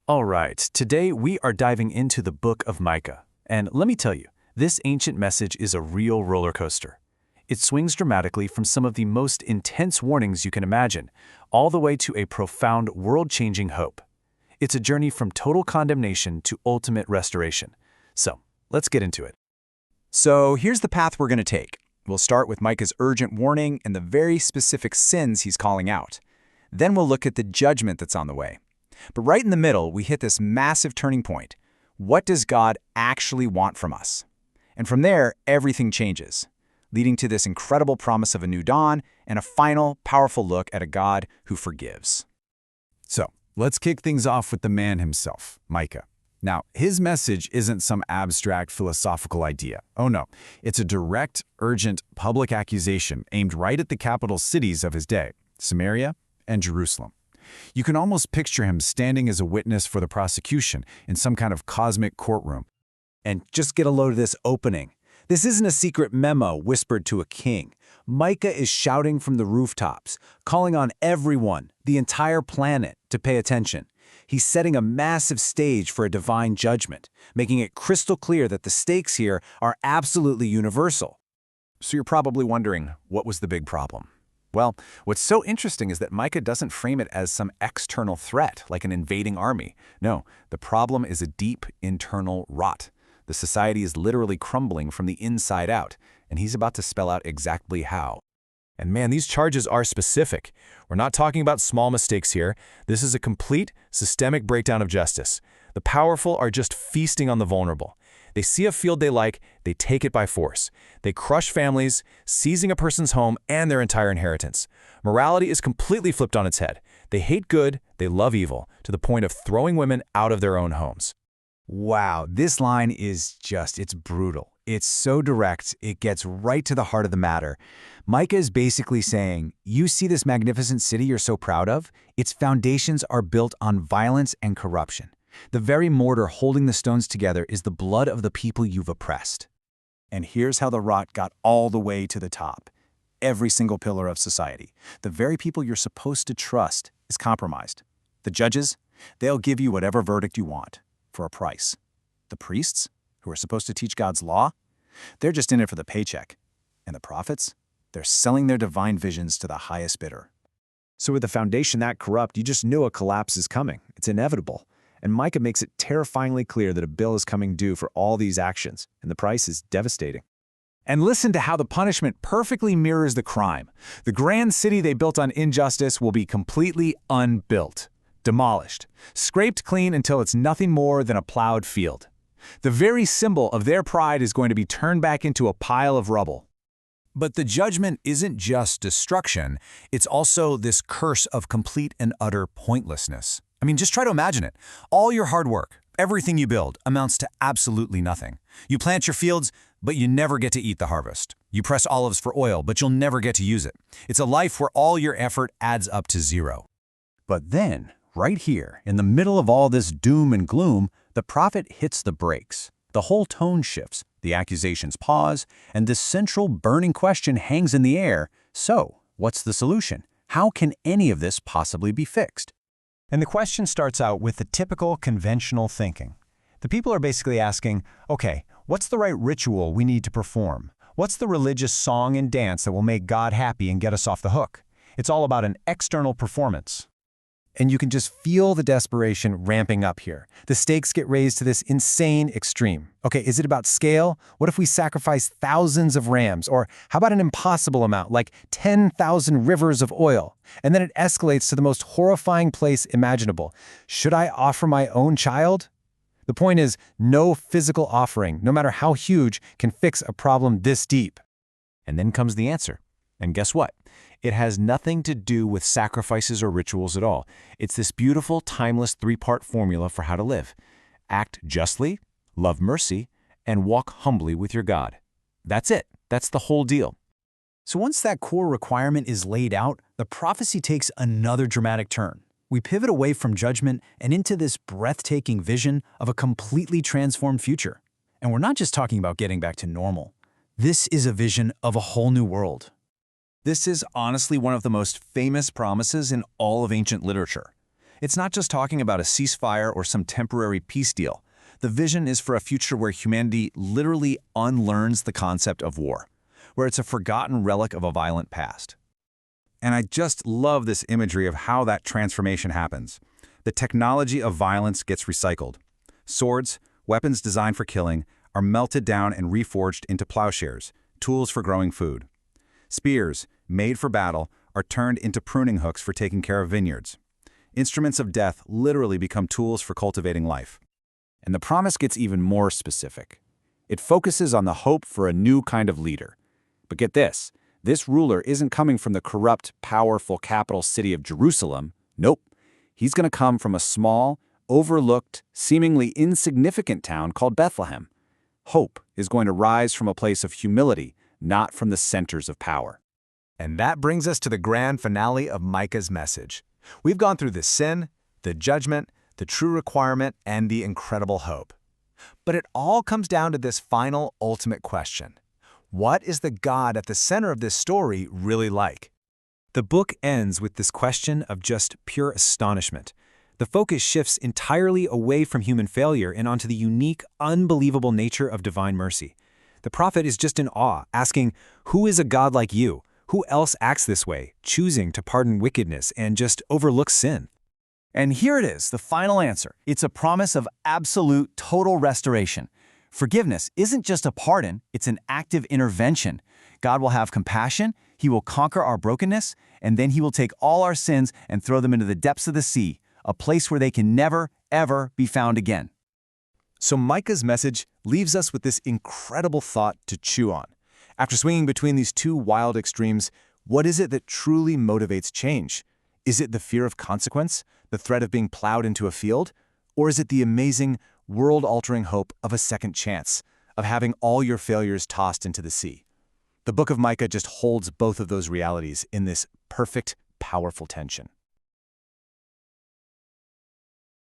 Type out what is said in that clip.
All right, today we are diving into the book of Micah. And let me tell you, this ancient message is a real roller coaster. It swings dramatically from some of the most intense warnings you can imagine, all the way to a profound world-changing hope. It's a journey from total condemnation to ultimate restoration. So, let's get into it. So here's the path we're going to take. We'll start with Micah's urgent warning and the very specific sins he's calling out. Then we'll look at the judgment that's on the way. But right in the middle, we hit this massive turning point. What does God actually want from us? And from there, everything changes, leading to this incredible promise of a new dawn and a final, powerful look at a God who forgives. So, let's kick things off with the man himself, Micah. Now, his message isn't some abstract philosophical idea. Oh no, it's a direct, urgent, public accusation aimed right at the capital cities of his day, Samaria and Jerusalem. You can almost picture him standing as a witness for the prosecution in some kind of cosmic courtroom. And just get a load of this opening. This isn't a secret memo whispered to a king. Micah is shouting from the rooftops, calling on everyone, the entire planet, to pay attention. He's setting a massive stage for a divine judgment, making it crystal clear that the stakes here are absolutely universal. So you're probably wondering, what was the big problem? Well, what's so interesting is that Micah doesn't frame it as some external threat, like an invading army. No, the problem is a deep internal rot. The society is literally crumbling from the inside out, and he's about to spell out exactly how. And man, these charges are specific. We're not talking about small mistakes here. This is a complete, systemic breakdown of justice. The powerful are just feasting on the vulnerable. They see a field they like, they take it by force. They crush families, seizing a person's home and their entire inheritance. Morality is completely flipped on its head. They hate good, they love evil, to the point of throwing women out of their own homes. Wow, this line is it's brutal. It's so direct, it gets right to the heart of the matter. Micah is basically saying, you see this magnificent city you're so proud of? Its foundations are built on violence and corruption. The very mortar holding the stones together is the blood of the people you've oppressed. And here's how the rot got all the way to the top. Every single pillar of society, the very people you're supposed to trust, is compromised. The judges, they'll give you whatever verdict you want, for a price. The priests, who are supposed to teach God's law, they're just in it for the paycheck. And the prophets, they're selling their divine visions to the highest bidder. So with a foundation that corrupt, you just knew a collapse is coming. It's inevitable. And Micah makes it terrifyingly clear that a bill is coming due for all these actions, and the price is devastating. And listen to how the punishment perfectly mirrors the crime. The grand city they built on injustice will be completely unbuilt, demolished, scraped clean until it's nothing more than a plowed field. The very symbol of their pride is going to be turned back into a pile of rubble. But the judgment isn't just destruction, it's also this curse of complete and utter pointlessness. I mean, just try to imagine it. All your hard work, everything you build, amounts to absolutely nothing. You plant your fields, but you never get to eat the harvest. You press olives for oil, but you'll never get to use it. It's a life where all your effort adds up to zero. But then, right here, in the middle of all this doom and gloom, the prophet hits the brakes. The whole tone shifts, the accusations pause, and this central burning question hangs in the air. So, what's the solution? How can any of this possibly be fixed? And the question starts out with the typical conventional thinking. The people are basically asking, okay, what's the right ritual we need to perform? What's the religious song and dance that will make God happy and get us off the hook? It's all about an external performance. And you can just feel the desperation ramping up here. The stakes get raised to this insane extreme. Okay, is it about scale? What if we sacrifice thousands of rams? Or how about an impossible amount, like 10,000 rivers of oil? And then it escalates to the most horrifying place imaginable. Should I offer my own child? The point is, no physical offering, no matter how huge, can fix a problem this deep. And then comes the answer. And guess what? It has nothing to do with sacrifices or rituals at all. It's this beautiful, timeless three-part formula for how to live. Act justly, love mercy, and walk humbly with your God. That's it. That's the whole deal. So once that core requirement is laid out, the prophecy takes another dramatic turn. We pivot away from judgment and into this breathtaking vision of a completely transformed future. And we're not just talking about getting back to normal. This is a vision of a whole new world. This is honestly one of the most famous promises in all of ancient literature. It's not just talking about a ceasefire or some temporary peace deal. The vision is for a future where humanity literally unlearns the concept of war, where it's a forgotten relic of a violent past. And I just love this imagery of how that transformation happens. The technology of violence gets recycled. Swords, weapons designed for killing, are melted down and reforged into plowshares, tools for growing food. Spears, made for battle, are turned into pruning hooks for taking care of vineyards. Instruments of death literally become tools for cultivating life. And the promise gets even more specific. It focuses on the hope for a new kind of leader. But get this ruler isn't coming from the corrupt, powerful capital city of Jerusalem. Nope. He's going to come from a small, overlooked, seemingly insignificant town called Bethlehem. Hope is going to rise from a place of humility, not from the centers of power. And that brings us to the grand finale of Micah's message. We've gone through the sin, the judgment, the true requirement, and the incredible hope. But it all comes down to this final, ultimate question. What is the God at the center of this story really like? The book ends with this question of just pure astonishment. The focus shifts entirely away from human failure and onto the unique, unbelievable nature of divine mercy. The prophet is just in awe, asking, who is a God like you? Who else acts this way, choosing to pardon wickedness and just overlook sin? And here it is, the final answer. It's a promise of absolute, total restoration. Forgiveness isn't just a pardon, it's an active intervention. God will have compassion, He will conquer our brokenness, and then He will take all our sins and throw them into the depths of the sea, a place where they can never, ever be found again. So Micah's message leaves us with this incredible thought to chew on. After swinging between these two wild extremes, what is it that truly motivates change? Is it the fear of consequence, the threat of being plowed into a field? Or is it the amazing, world-altering hope of a second chance, of having all your failures tossed into the sea? The book of Micah just holds both of those realities in this perfect, powerful tension.